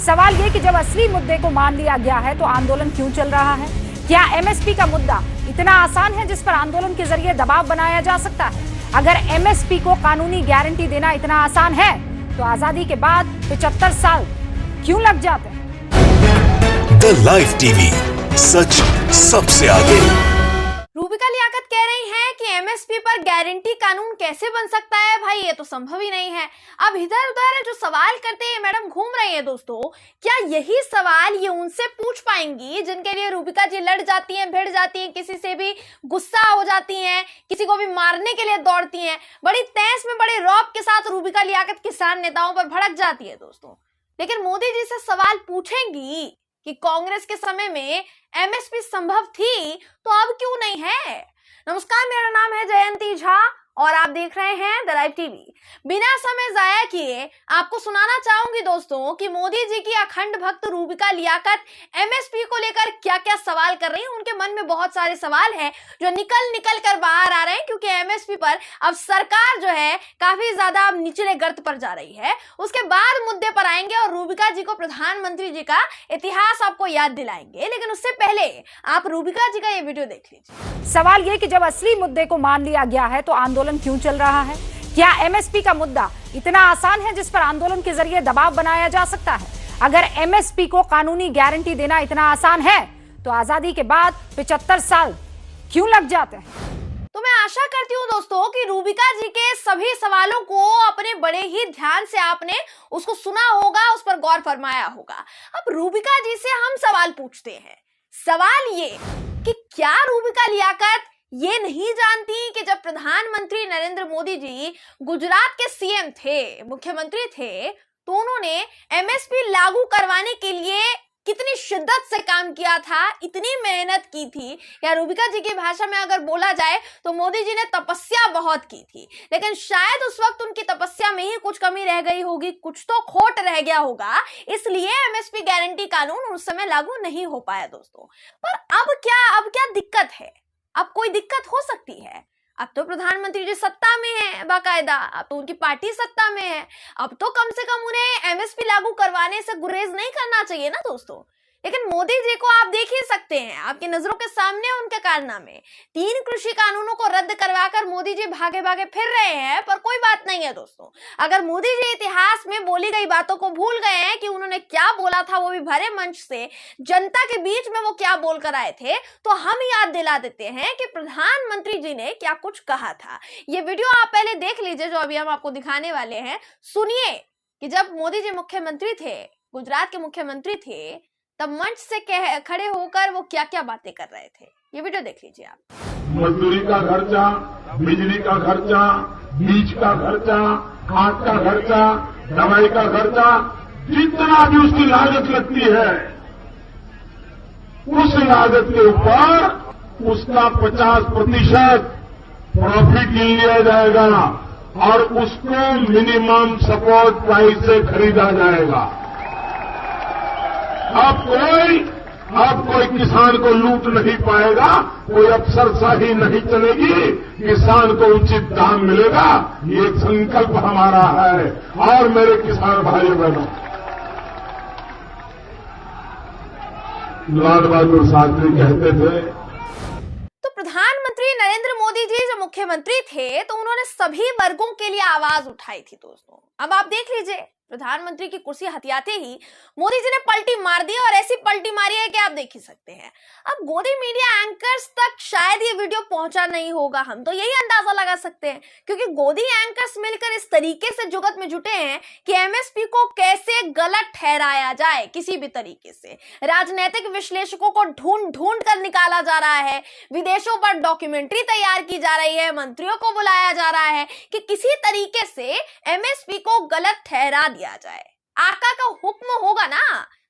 सवाल ये कि जब असली मुद्दे को मान लिया गया है तो आंदोलन क्यों चल रहा है? क्या एमएसपी का मुद्दा इतना आसान है जिस पर आंदोलन के जरिए दबाव बनाया जा सकता है? अगर एमएसपी को कानूनी गारंटी देना इतना आसान है तो आजादी के बाद 75 साल क्यों लग जाते हैं? द लाइव टीवी, सच सबसे आगे। रूबिका लियाकत कह रही हैं कि एमएसपी पर गारंटी कानून कैसे बन सकता है? भाई ये तो संभव ही नहीं है। अब इधर उधर जो सवाल करते हैं मैडम घूम रही है दोस्तों, क्या यही सवाल ये उनसे पूछ पाएंगी जिनके लिए रूबिका जी लड़ जाती हैं, भिड़ जाती हैं, किसी से भी गुस्सा हो जाती हैं, किसी को भी मारने के लिए दौड़ती हैं, बड़ी तैस में बड़े रौब के साथ रूबिका लियाकत किसान नेताओं पर भड़क जाती है दोस्तों। लेकिन मोदी जी से सवाल पूछेंगी कि कांग्रेस के समय में एमएसपी संभव थी तो अब क्यों नहीं है? नमस्कार, मेरा नाम है जयंती झा और आप देख रहे हैं द लाइव टीवी। बिना समय जाया किए आपको सुनाना चाहूंगी दोस्तों कि मोदी जी की अखंड भक्त रूबिका लियाकत एमएसपी को लेकर क्या क्या सवाल कर रही हैं। उनके मन में बहुत सारे सवाल हैं जो निकल निकल कर बाहर आ रहे हैं, क्योंकि एमएसपी पर अब सरकार जो है काफी ज्यादा अब निचले गर्त पर जा रही है। उसके बाद मुद्दे पर आएंगे और रूबिका जी को प्रधानमंत्री जी का इतिहास आपको याद दिलाएंगे, लेकिन उससे पहले आप रूबिका जी का ये वीडियो देख लीजिए। सवाल ये कि जब असली मुद्दे को मान लिया गया है तो आंदोलन क्यों चल रहा है? क्या एमएसपी का मुद्दा इतना आसान है जिस पर आंदोलन के जरिए दबाव बनाया जा सकता है? अगर एमएसपी को कानूनी गारंटी देना इतना आसान है तो आजादी के बाद 75 साल क्यों लग जाते हैं? तो मैं आशा करती हूँ दोस्तों कि रूबिका जी के सभी सवालों को अपने बड़े ही ध्यान से आपने उसको सुना होगा, उस पर गौर फरमाया होगा। अब रूबिका जी से हम सवाल पूछते हैं। सवाल ये कि क्या रूबिका लियाकत ये नहीं जानती कि जब प्रधानमंत्री नरेंद्र मोदी जी गुजरात के सीएम थे, मुख्यमंत्री थे, तो उन्होंने एमएसपी लागू करवाने के लिए कितनी शिद्दत से काम किया था, इतनी मेहनत की थी, या रूबिका जी की भाषा में अगर बोला जाए तो मोदी जी ने तपस्या बहुत की थी। लेकिन शायद उस वक्त उनकी तपस्या में ही कुछ कमी रह गई होगी, कुछ तो खोट रह गया होगा, इसलिए एमएसपी गारंटी कानून उस समय लागू नहीं हो पाया दोस्तों। पर अब क्या दिक्कत है? अब कोई दिक्कत हो सकती है? अब तो प्रधानमंत्री जी सत्ता में है बाकायदा, अब तो उनकी पार्टी सत्ता में है, अब तो कम से कम उन्हें एमएसपी लागू करवाने से गुरेज नहीं करना चाहिए ना दोस्तों। लेकिन मोदी जी को आप देख ही सकते हैं, आपकी नजरों के सामने उनके कारनामे। 3 कृषि कानूनों को रद्द करवाकर मोदी जी भागे भागे फिर रहे हैं, पर कोई बात नहीं है दोस्तों। अगर मोदी जी इतिहास में बोली गई बातों को भूल गए हैं कि उन्होंने क्या बोला था, वो भी भरे मंच से जनता के बीच में वो क्या बोलकर आए थे, तो हम याद दिला देते हैं कि प्रधानमंत्री जी ने क्या कुछ कहा था। ये वीडियो आप पहले देख लीजिए जो अभी हम आपको दिखाने वाले हैं। सुनिए कि जब मोदी जी मुख्यमंत्री थे, गुजरात के मुख्यमंत्री थे, तब मंच से खड़े होकर वो क्या क्या बातें कर रहे थे। ये वीडियो देख लीजिए आप। मजदूरी का खर्चा, बिजली का खर्चा, बीज का खर्चा, खाद का खर्चा, दवाई का खर्चा, जितना भी उसकी लागत लगती है, उस लागत के ऊपर उसका 50% प्रॉफिट ले लिया जाएगा और उसको मिनिमम सपोर्ट प्राइस से खरीदा जाएगा। अब कोई किसान को लूट नहीं पाएगा, कोई अफसरशाही नहीं चलेगी, किसान को उचित दाम मिलेगा। ये संकल्प हमारा है। और मेरे किसान भाइयों बहनों, लाल बहादुर शास्त्री कहते थे, तो प्रधानमंत्री नरेंद्र मोदी जी जो मुख्यमंत्री थे तो उन्होंने सभी वर्गों के लिए आवाज उठाई थी दोस्तों। अब आप देख लीजिए, प्रधानमंत्री की कुर्सी हथियाते ही मोदी जी ने पलटी मार दी, और ऐसी पलटी मारी है कि आप देख ही सकते हैं। अब गोदी मीडिया एंकर्स तक शायद ये वीडियो पहुंचा नहीं होगा, हम तो यही अंदाजा लगा सकते हैं, क्योंकि गोदी एंकर्स मिलकर इस तरीके से जुगत में जुटे हैं कि एमएसपी को कैसे गलत ठहराया जाए किसी भी तरीके से। राजनीतिक विश्लेषकों को ढूंढ ढूंढ कर निकाला जा रहा है, विदेशों पर डॉक्यूमेंट्री तैयार की जा रही है, मंत्रियों को बुलाया जा रहा है कि किसी तरीके से एमएसपी को गलत ठहरा दिया जाए। आका का हुक्म होगा ना,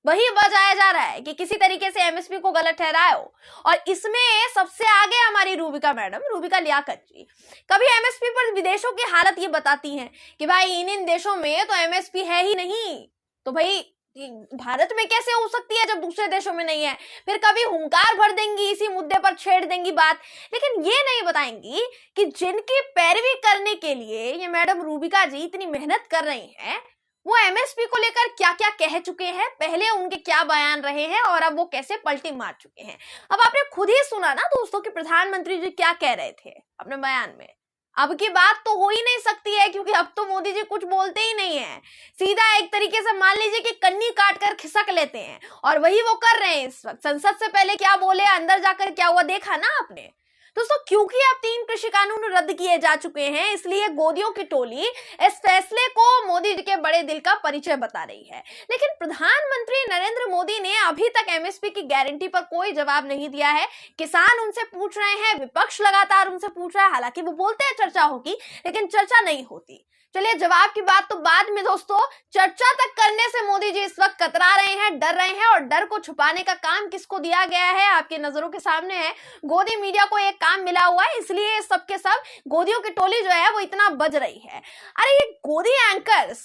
वही बजाया जा रहा है कि किसी तरीके से एमएसपी को गलत ठहराओ। और इसमें सबसे आगे हमारी रूबिका मैडम, रूबिका लियाकत जी, कभी एमएसपी पर विदेशों की हालत ये बताती हैं कि भाई इन देशों में तो एमएसपी है ही नहीं, तो भाई भारत में कैसे हो सकती है जब दूसरे देशों में नहीं है। फिर कभी हुंकार भर देंगी, इसी मुद्दे पर छेड़ देंगी बात, लेकिन ये नहीं बताएंगी कि जिनकी पैरवी करने के लिए ये मैडम रूबिका जी इतनी मेहनत कर रही हैं, वो एमएसपी को लेकर क्या क्या कह चुके हैं, पहले उनके क्या बयान रहे हैं और अब वो कैसे पलटी मार चुके हैं। अब आपने खुद ही सुना ना दोस्तों कि प्रधानमंत्री जी क्या कह रहे थे अपने बयान में। अब की बात तो हो ही नहीं सकती है, क्योंकि अब तो मोदी जी कुछ बोलते ही नहीं है, सीधा एक तरीके से मान लीजिए कि कन्नी काट कर खिसक लेते हैं, और वही वो कर रहे हैं इस वक्त। संसद से पहले क्या बोले, अंदर जाकर क्या हुआ देखा ना आपने दोस्तों। क्योंकि अब 3 कृषि कानून रद्द किए जा चुके हैं, इसलिए गोदियों की टोली इस फैसले को मोदी जी के बड़े दिल का परिचय बता रही है। लेकिन प्रधानमंत्री नरेंद्र मोदी ने अभी तक एमएसपी की गारंटी पर कोई जवाब नहीं दिया है। किसान उनसे पूछ रहे हैं, विपक्ष लगातार उनसे पूछ रहा है, हालांकि वो बोलते हैं चर्चा होगी, लेकिन चर्चा नहीं होती। चलिए जवाब की बात तो बाद में दोस्तों, चर्चा तक करने से मोदी जी इस वक्त कतरा रहे हैं, डर रहे हैं, और डर को छुपाने का काम किसको दिया गया है आपके नजरों के सामने है। गोदी मीडिया को एक काम मिला हुआ है, इसलिए सबके सब गोदियों की टोली जो है वो इतना बज रही है। अरे ये गोदी एंकर्स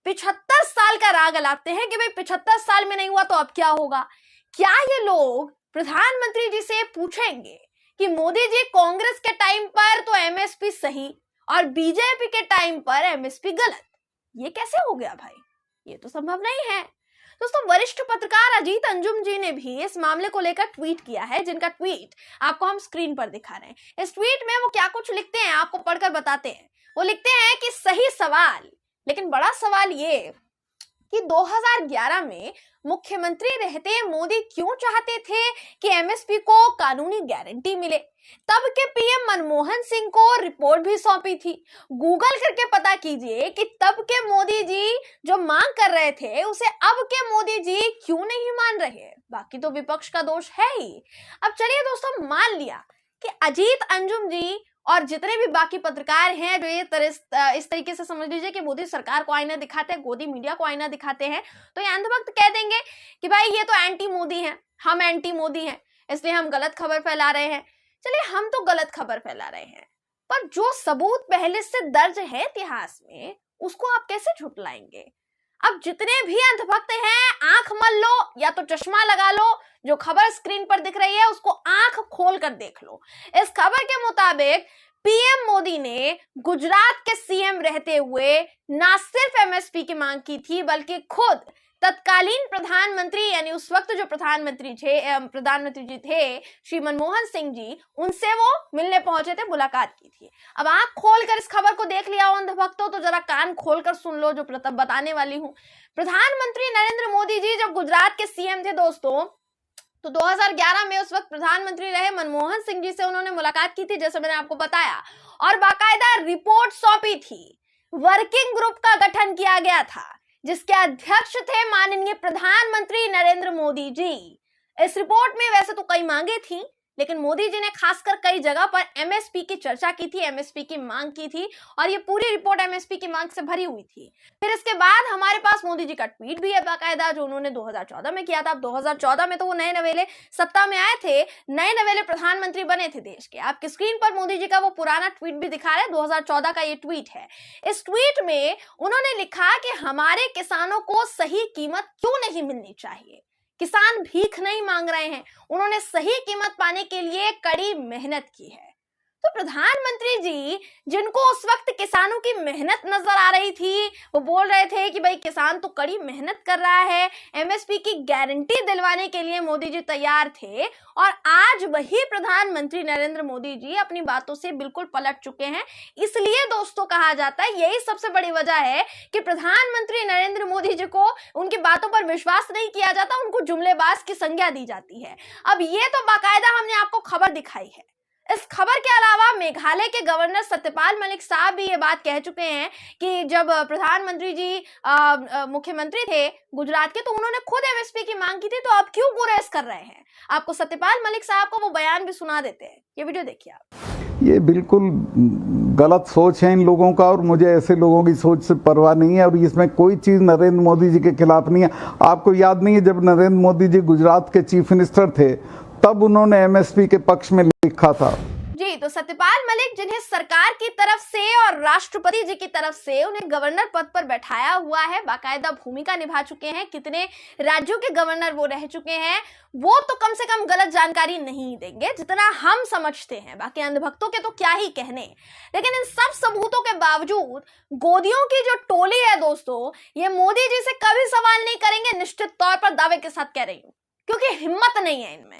75 साल का राग लाते हैं कि भाई 75 साल में नहीं हुआ तो अब क्या होगा। क्या ये लोग प्रधानमंत्री जी से पूछेंगे कि मोदी जी कांग्रेस के टाइम पर तो एमएसपी सही और बीजेपी के टाइम पर एमएसपी गलत? ये कैसे हो गया भाई, ये तो संभव नहीं है। दोस्तों वरिष्ठ पत्रकार अजीत अंजुम जी ने भी इस मामले को लेकर ट्वीट किया है, जिनका ट्वीट आपको हम स्क्रीन पर दिखा रहे हैं। इस ट्वीट में वो क्या कुछ लिखते हैं आपको पढ़कर बताते हैं। वो लिखते हैं कि सही सवाल, लेकिन बड़ा सवाल ये कि 2011 में मुख्यमंत्री रहते मोदी क्यों चाहते थे कि एमएसपी को कानूनी गारंटी मिले। तब के पीएम मनमोहन सिंह को रिपोर्ट भी सौंपी थी। गूगल करके पता कीजिए कि तब के मोदी जी जो मांग कर रहे थे उसे अब के मोदी जी क्यों नहीं मान रहे। बाकी तो विपक्ष का दोष है ही। अब चलिए दोस्तों, मान लिया कि अजीत अंजुम जी और जितने भी बाकी पत्रकार हैं जो ये इस तरीके से समझ लीजिए कि मोदी सरकार को आईना दिखाते हैं, गोदी मीडिया को आईना दिखाते हैं, तो ये अंधभक्त कह देंगे कि भाई ये तो एंटी मोदी हैं, हम एंटी मोदी हैं, इसलिए हम गलत खबर फैला रहे हैं। चलिए हम तो गलत खबर फैला रहे हैं, पर जो सबूत पहले से दर्ज है इतिहास में उसको आप कैसे झुटलाएंगे। अब जितने भी अंधभक्त हैं आंख मल लो या तो चश्मा लगा लो, जो खबर स्क्रीन पर दिख रही है उसको आंख खोल कर देख लो। इस खबर के मुताबिक पीएम मोदी ने गुजरात के सीएम रहते हुए ना सिर्फ एमएसपी की मांग की थी, बल्कि खुद तत्कालीन प्रधानमंत्री यानी उस वक्त जो प्रधानमंत्री जी थे श्री मनमोहन सिंह जी, उनसे वो मिलने पहुंचे थे, मुलाकात की थी। अब आंख खोलकर इस खबर को देख लिया हो अंधभक्तों, तो जरा कान खोलकर सुन लो जो बताने वाली हूं। प्रधानमंत्री नरेंद्र मोदी जी जब गुजरात के सीएम थे दोस्तों, तो 2011 में उस वक्त प्रधानमंत्री रहे मनमोहन सिंह जी से उन्होंने मुलाकात की थी, जैसे मैंने आपको बताया, और बाकायदा रिपोर्ट सौंपी थी। वर्किंग ग्रुप का गठन किया गया था जिसके अध्यक्ष थे माननीय प्रधानमंत्री नरेंद्र मोदी जी। इस रिपोर्ट में वैसे तो कई मांगे थी, लेकिन मोदी जी ने खासकर कई जगह पर एमएसपी की चर्चा की थी, एमएसपी की मांग की थी, और ये पूरी रिपोर्ट एमएसपी की मांग से भरी हुई थी। फिर इसके बाद हमारे पास मोदी जी का ट्वीट भी है बाकायदा, जो उन्होंने 2014 में किया था। 2014 में तो वो नए नवेले सत्ता में आए थे, नए नवेले प्रधानमंत्री बने थे देश के। आपकी स्क्रीन पर मोदी जी का वो पुराना ट्वीट भी दिखा रहे हैं, 2014 का ये ट्वीट है। इस ट्वीट में उन्होंने लिखा कि हमारे किसानों को सही कीमत क्यों नहीं मिलनी चाहिए, किसान भीख नहीं मांग रहे हैं, उन्होंने सही कीमत पाने के लिए कड़ी मेहनत की है। तो प्रधानमंत्री जी जिनको उस वक्त किसानों की मेहनत नजर आ रही थी, वो बोल रहे थे कि भाई किसान तो कड़ी मेहनत कर रहा है, एमएसपी की गारंटी दिलवाने के लिए मोदी जी तैयार थे, और आज वही प्रधानमंत्री नरेंद्र मोदी जी अपनी बातों से बिल्कुल पलट चुके हैं। इसलिए दोस्तों कहा जाता है, यही सबसे बड़ी वजह है कि प्रधानमंत्री नरेंद्र मोदी जी को उनकी बातों पर विश्वास नहीं किया जाता, उनको जुमलेबाज की संज्ञा दी जाती है। अब ये तो बाकायदा हमने आपको खबर दिखाई है। इस खबर के अलावा मेघालय के गवर्नर सत्यपाल मलिक साहब भी ये बात कह चुके हैं कि जब प्रधानमंत्री जी मुख्यमंत्री थे गुजरात के, तो उन्होंने खुद एमएसपी की मांग की थी, तो अब क्यों गुरेज कर रहे हैं। आपको सत्यपाल मलिक साहब को वो बयान भी सुना देते हैं, ये वीडियो देखिए आप। ये बिल्कुल गलत सोच है इन लोगों का, और मुझे ऐसे लोगों की सोच से परवाह नहीं है, और इसमें कोई चीज़ नरेंद्र मोदी जी के खिलाफ नहीं है। आपको याद नहीं है जब नरेंद्र मोदी जी गुजरात के चीफ मिनिस्टर थे, तब उन्होंने एमएसपी के पक्ष में लिखा था। जी, तो सत्यपाल मलिक जिन्हें सरकार की तरफ से और राष्ट्रपति जी की तरफ से उन्हें गवर्नर पद पर बैठाया हुआ है, बाकायदा भूमिका निभा चुके हैं, कितने राज्यों के गवर्नर वो रह चुके हैं, वो तो कम से कम गलत जानकारी नहीं देंगे जितना हम समझते हैं। बाकी अंधभक्तों के तो क्या ही कहने। लेकिन इन सब सबूतों के बावजूद गोदियों की जो टोली है दोस्तों, ये मोदी जी से कभी सवाल नहीं करेंगे, निश्चित तौर पर दावे के साथ कह रही हूं, क्योंकि हिम्मत नहीं है इनमें।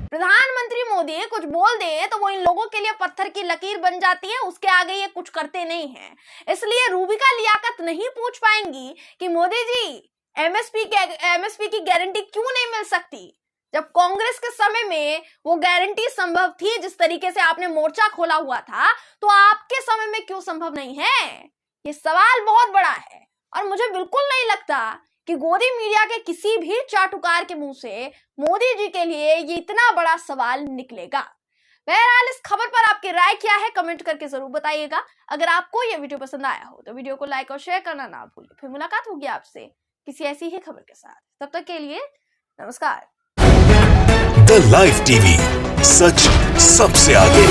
प्रधानमंत्री मोदी कुछ बोल दे तो वो इन लोगों के लिए पत्थर की लकीर बन जाती है, उसके आगे ये कुछ करते नहीं हैं। इसलिए रूबिका लियाकत नहीं पूछ पाएंगी कि मोदी जी एमएसपी की गारंटी क्यों नहीं मिल सकती, जब कांग्रेस के समय में वो गारंटी संभव थी। जिस तरीके से आपने मोर्चा खोला हुआ था, तो आपके समय में क्यों संभव नहीं है? ये सवाल बहुत बड़ा है और मुझे बिल्कुल नहीं लगता कि गोदी मीडिया के किसी भी चाटुकार के मुंह से मोदी जी के लिए ये इतना बड़ा सवाल निकलेगा। बहरहाल इस खबर पर आपकी राय क्या है, कमेंट करके जरूर बताइएगा। अगर आपको ये वीडियो पसंद आया हो तो वीडियो को लाइक और शेयर करना ना भूलें। फिर मुलाकात होगी आपसे किसी ऐसी ही खबर के साथ। तब तक के लिए नमस्कार। द लाइव टीवी, सच सबसे आगे।